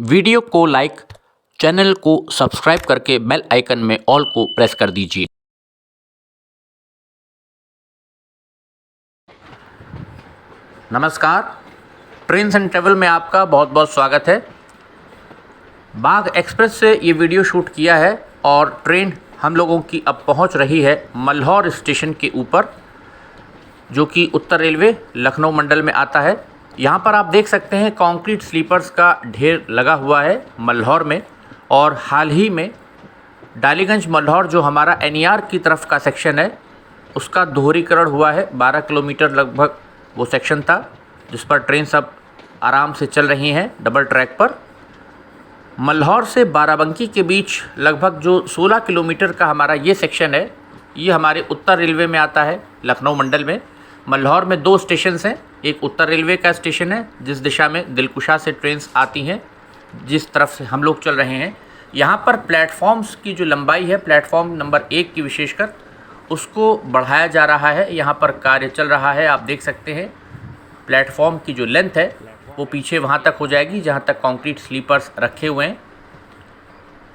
Video को like, channel को subscribe करके बेल आइकन में ऑल को प्रेस कर दीजिए। नमस्कार, ट्रेन्स एंड ट्रेवल में आपका बहुत बहुत स्वागत है। बाघ एक्सप्रेस से ये वीडियो शूट किया है और ट्रेन हम लोगों की अब पहुंच रही है मल्हौर स्टेशन के ऊपर, जो कि उत्तर रेलवे लखनऊ मंडल में आता है। यहाँ पर आप देख सकते हैं कंक्रीट स्लीपर्स का ढेर लगा हुआ है मल्हौर में। और हाल ही में डालीगंज मल्हौर जो हमारा एनईआर की तरफ का सेक्शन है उसका दोहरीकरण हुआ है। 12 किलोमीटर लगभग वो सेक्शन था जिस पर ट्रेन सब आराम से चल रही हैं डबल ट्रैक पर। मल्हौर से बाराबंकी के बीच लगभग जो 16 किलोमीटर का हमारा ये सेक्शन है, ये हमारे उत्तर रेलवे में आता है लखनऊ मंडल में। मल्हौर में 2 स्टेशन हैं। एक उत्तर रेलवे का स्टेशन है जिस दिशा में दिलकुशा से ट्रेन्स आती हैं, जिस तरफ से हम लोग चल रहे हैं। यहाँ पर प्लेटफॉर्म्स की जो लंबाई है, प्लेटफॉर्म नंबर 1 की विशेषकर, उसको बढ़ाया जा रहा है। यहाँ पर कार्य चल रहा है। आप देख सकते हैं प्लेटफॉर्म की जो लेंथ है वो पीछे वहाँ तक हो जाएगी जहाँ तक कंक्रीट स्लीपर्स रखे हुए हैं।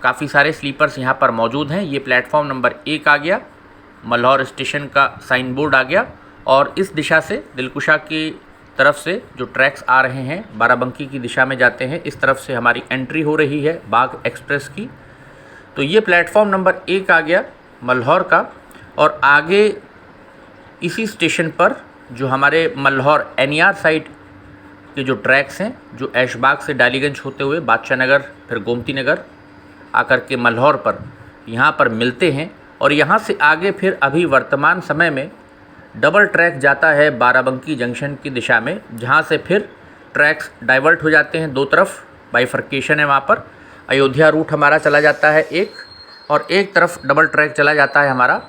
काफ़ी सारे स्लीपर्स यहाँ पर मौजूद हैं। ये प्लेटफॉर्म नंबर 1 आ गया, मल्हौर स्टेशन का साइन बोर्ड आ गया। और इस दिशा से दिलकुशा की तरफ से जो ट्रैक्स आ रहे हैं बाराबंकी की दिशा में जाते हैं, इस तरफ से हमारी एंट्री हो रही है बाघ एक्सप्रेस की। तो ये प्लेटफॉर्म नंबर 1 आ गया मल्हौर का। और आगे इसी स्टेशन पर जो हमारे मल्हौर एनईआर साइड के जो ट्रैक्स हैं, जो ऐशबाग से डालीगंज होते हुए बादशाह नगर फिर गोमती नगर आकर के मल्हौर पर यहाँ पर मिलते हैं। और यहाँ से आगे फिर अभी वर्तमान समय में डबल ट्रैक जाता है बाराबंकी जंक्शन की दिशा में, जहाँ से फिर ट्रैक्स डाइवर्ट हो जाते हैं। 2 तरफ बाइफर्केशन है वहाँ पर। अयोध्या रूट हमारा चला जाता है एक, और एक तरफ डबल ट्रैक चला जाता है हमारा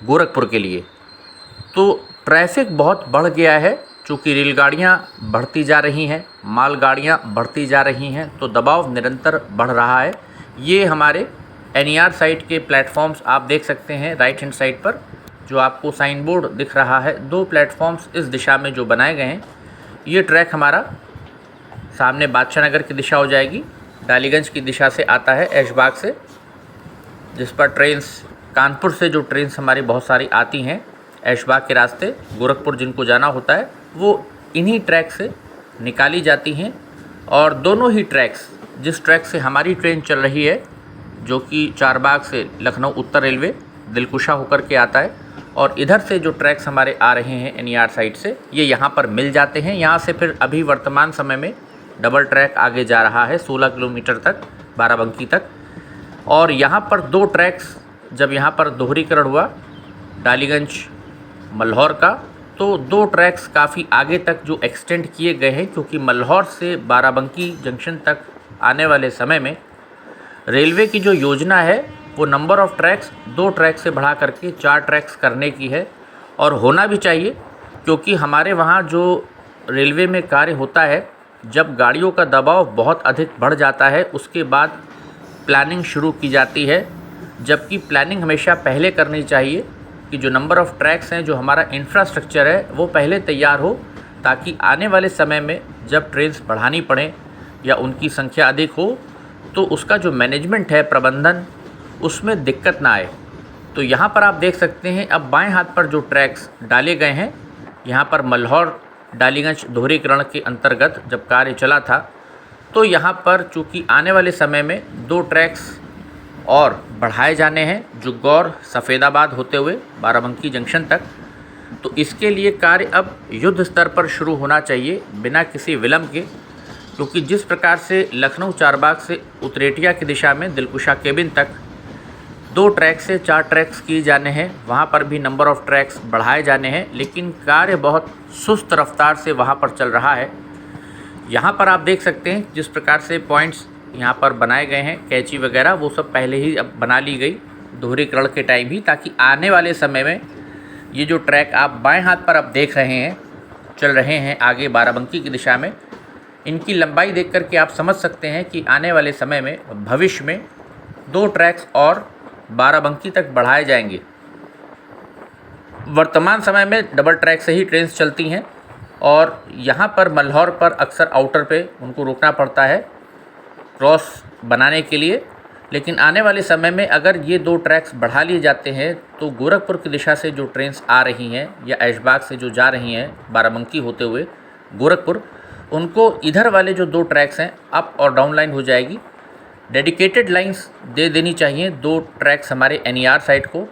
गोरखपुर के लिए। तो ट्रैफिक बहुत बढ़ गया है चूँकि रेलगाड़ियाँ बढ़ती जा रही हैं, मालगाड़ियाँ बढ़ती जा रही हैं, तो दबाव निरंतर बढ़ रहा है। ये हमारे एनईआर साइड के प्लेटफॉर्म्स आप देख सकते हैं। राइट हैंड साइड पर जो आपको साइन बोर्ड दिख रहा है, 2 प्लेटफॉर्म्स इस दिशा में जो बनाए गए हैं। ये ट्रैक हमारा सामने बादशाह नगर की दिशा हो जाएगी, डालीगंज की दिशा से आता है ऐशबाग से, जिस पर ट्रेन्स कानपुर से जो ट्रेन्स हमारी बहुत सारी आती हैं ऐशबाग के रास्ते, गोरखपुर जिनको जाना होता है वो इन्हीं ट्रैक से निकाली जाती हैं। और दोनों ही ट्रैक्स, जिस ट्रैक से हमारी ट्रेन चल रही है जो कि चारबाग से लखनऊ उत्तर रेलवे दिलकुशा होकर के आता है, और इधर से जो ट्रैक्स हमारे आ रहे हैं एनईआर साइड से, ये यहाँ पर मिल जाते हैं। यहाँ से फिर अभी वर्तमान समय में डबल ट्रैक आगे जा रहा है 16 किलोमीटर तक, बाराबंकी तक। और यहाँ पर 2 ट्रैक्स, जब यहाँ पर दोहरीकरण हुआ डालीगंज मल्हौर का, तो 2 ट्रैक्स काफ़ी आगे तक जो एक्सटेंड किए गए हैं, क्योंकि मल्हौर से बाराबंकी जंक्शन तक आने वाले समय में रेलवे की जो योजना है वो नंबर ऑफ़ ट्रैक्स 2 ट्रैक से बढ़ा करके 4 ट्रैक्स करने की है। और होना भी चाहिए, क्योंकि हमारे वहाँ जो रेलवे में कार्य होता है, जब गाड़ियों का दबाव बहुत अधिक बढ़ जाता है उसके बाद प्लानिंग शुरू की जाती है। जबकि प्लानिंग हमेशा पहले करनी चाहिए कि जो नंबर ऑफ़ ट्रैक्स हैं, जो हमारा इंफ्रास्ट्रक्चर है वो पहले तैयार हो, ताकि आने वाले समय में जब ट्रेन्स बढ़ानी पड़े या उनकी संख्या अधिक हो तो उसका जो मैनेजमेंट है, प्रबंधन, उसमें दिक्कत ना आए। तो यहाँ पर आप देख सकते हैं अब बाएं हाथ पर जो ट्रैक्स डाले गए हैं, यहाँ पर मल्हौर डालीगंज दोहरीकरण के अंतर्गत जब कार्य चला था, तो यहाँ पर चूँकि आने वाले समय में 2 ट्रैक्स और बढ़ाए जाने हैं, जुग्गौर सफ़ेदाबाद होते हुए बाराबंकी जंक्शन तक। तो इसके लिए कार्य अब युद्ध स्तर पर शुरू होना चाहिए बिना किसी विलम्ब के, क्योंकि जिस प्रकार से लखनऊ चारबाग से उतरेटिया की दिशा में दिलकुशा केबिन तक 2 ट्रैक से 4 ट्रैक्स किए जाने हैं, वहाँ पर भी नंबर ऑफ़ ट्रैक्स बढ़ाए जाने हैं, लेकिन कार्य बहुत सुस्त रफ्तार से वहाँ पर चल रहा है। यहाँ पर आप देख सकते हैं जिस प्रकार से पॉइंट्स यहाँ पर बनाए गए हैं, कैंची वगैरह, वो सब पहले ही अब बना ली गई दोहरीकरण के टाइम ही, ताकि आने वाले समय में ये जो ट्रैक आप बाएँ हाथ पर अब देख रहे हैं चल रहे हैं आगे बाराबंकी की दिशा में, इनकी लंबाई देख कर के आप समझ सकते हैं कि आने वाले समय में भविष्य में 2 ट्रैक्स और बाराबंकी तक बढ़ाए जाएंगे। वर्तमान समय में डबल ट्रैक से ही ट्रेन्स चलती हैं और यहाँ पर मल्हौर पर अक्सर आउटर पे उनको रुकना पड़ता है क्रॉस बनाने के लिए। लेकिन आने वाले समय में अगर ये 2 ट्रैक्स बढ़ा लिए जाते हैं तो गोरखपुर की दिशा से जो ट्रेन्स आ रही हैं या ऐशबाग से जो जा रही हैं बाराबंकी होते हुए गोरखपुर, उनको इधर वाले जो 2 ट्रैक्स हैं अप और डाउन लाइन हो जाएगी। डेडिकेटेड लाइंस दे देनी चाहिए, 2 ट्रैक्स हमारे NER साइड को,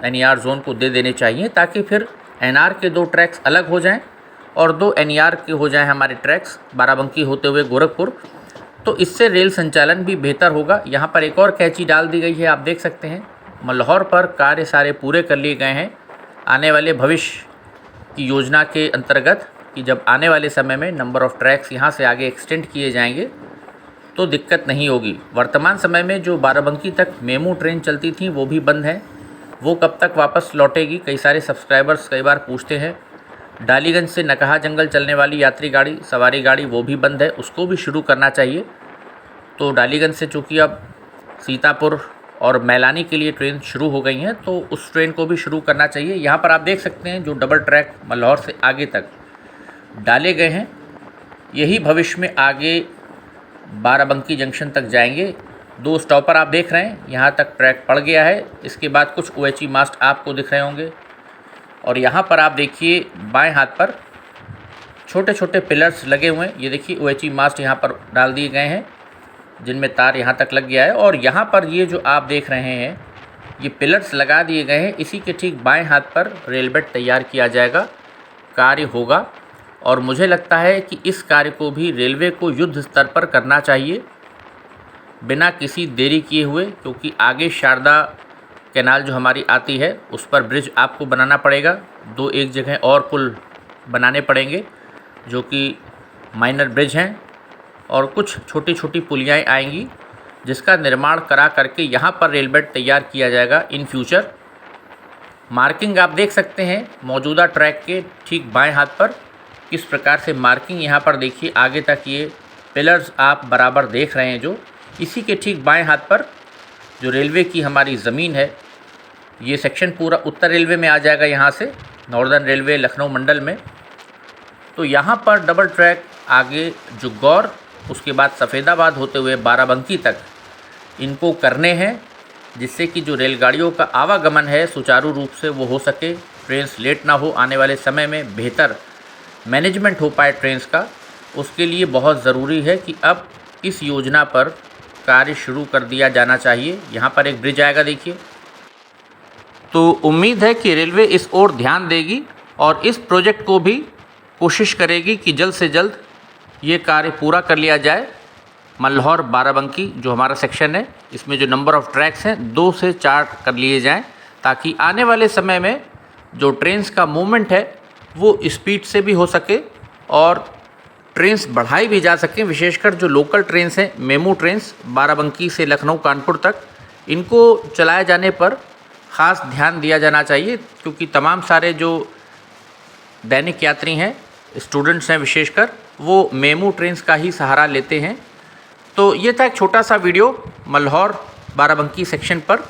NER जोन को दे देने चाहिए, ताकि फिर NR के 2 ट्रैक्स अलग हो जाएं और 2 NER के हो जाएं हमारे ट्रैक्स बाराबंकी होते हुए गोरखपुर। तो इससे रेल संचालन भी बेहतर होगा। यहाँ पर एक और कैंची डाल दी गई है, आप देख सकते हैं। मल्हौर पर कार्य सारे पूरे कर लिए गए हैं आने वाले भविष्य की योजना के अंतर्गत, कि जब आने वाले समय में नंबर ऑफ़ ट्रैक्स यहाँ से आगे एक्सटेंड किए जाएंगे तो दिक्कत नहीं होगी। वर्तमान समय में जो बाराबंकी तक मेमू ट्रेन चलती थी वो भी बंद है, वो कब तक वापस लौटेगी? कई सारे सब्सक्राइबर्स कई बार पूछते हैं। डालीगंज से नकहा जंगल चलने वाली यात्री गाड़ी, सवारी गाड़ी, वो भी बंद है, उसको भी शुरू करना चाहिए। तो डालीगंज से चूँकि अब सीतापुर और मैलानी के लिए ट्रेन शुरू हो गई हैं तो उस ट्रेन को भी शुरू करना चाहिए। यहाँ पर आप देख सकते हैं जो डबल ट्रैक मल्हौर से आगे तक डाले गए हैं, यही भविष्य में आगे बाराबंकी जंक्शन तक जाएंगे। 2 स्टॉपर आप देख रहे हैं, यहाँ तक ट्रैक पड़ गया है। इसके बाद कुछ OHE मास्ट आपको दिख रहे होंगे और यहाँ पर आप देखिए बाएं हाथ पर छोटे छोटे पिलर्स लगे हुए हैं। ये देखिए OHE मास्ट यहाँ पर डाल दिए गए हैं जिनमें तार यहाँ तक लग गया है। और यहाँ पर ये जो आप देख रहे हैं ये पिलर्स लगा दिए गए हैं, इसी के ठीक बाएं हाथ पर रेल बेड तैयार किया जाएगा, कार्य होगा। और मुझे लगता है कि इस कार्य को भी रेलवे को युद्ध स्तर पर करना चाहिए बिना किसी देरी किए हुए, क्योंकि आगे शारदा कैनाल जो हमारी आती है उस पर ब्रिज आपको बनाना पड़ेगा। 2 एक जगह और पुल बनाने पड़ेंगे जो कि माइनर ब्रिज हैं, और कुछ छोटी छोटी पुलियाएँ आएंगी जिसका निर्माण करा करके यहाँ पर रेल बेड तैयार किया जाएगा इन फ्यूचर। मार्किंग आप देख सकते हैं मौजूदा ट्रैक के ठीक बाएं हाथ पर किस प्रकार से मार्किंग यहाँ पर देखिए, आगे तक ये पिलर्स आप बराबर देख रहे हैं। जो इसी के ठीक बाएं हाथ पर जो रेलवे की हमारी ज़मीन है, ये सेक्शन पूरा उत्तर रेलवे में आ जाएगा, यहाँ से नॉर्दर्न रेलवे लखनऊ मंडल में। तो यहाँ पर डबल ट्रैक आगे जुग्गौर, उसके बाद सफ़ेदाबाद होते हुए बाराबंकी तक इनको करने हैं, जिससे कि जो रेलगाड़ियों का आवागमन है सुचारू रूप से वो हो सके, ट्रेन्स लेट ना हो, आने वाले समय में बेहतर मैनेजमेंट हो पाए ट्रेन्स का। उसके लिए बहुत ज़रूरी है कि अब इस योजना पर कार्य शुरू कर दिया जाना चाहिए। यहाँ पर एक ब्रिज आएगा देखिए, तो उम्मीद है कि रेलवे इस ओर ध्यान देगी और इस प्रोजेक्ट को भी कोशिश करेगी कि जल्द से जल्द ये कार्य पूरा कर लिया जाए। मल्हौर बाराबंकी जो हमारा सेक्शन है, इसमें जो नंबर ऑफ़ ट्रैक्स हैं 2 से 4 कर लिए जाएं, ताकि आने वाले समय में जो ट्रेन्स का मूवमेंट है वो स्पीड से भी हो सके और ट्रेन्स बढ़ाई भी जा सकें। विशेषकर जो लोकल ट्रेन्स हैं, मेमू ट्रेन्स बाराबंकी से लखनऊ कानपुर तक, इनको चलाए जाने पर ख़ास ध्यान दिया जाना चाहिए, क्योंकि तमाम सारे जो दैनिक यात्री हैं, स्टूडेंट्स हैं विशेषकर, वो मेमू ट्रेन्स का ही सहारा लेते हैं। तो ये था एक छोटा सा वीडियो मल्हौर बाराबंकी सेक्शन पर।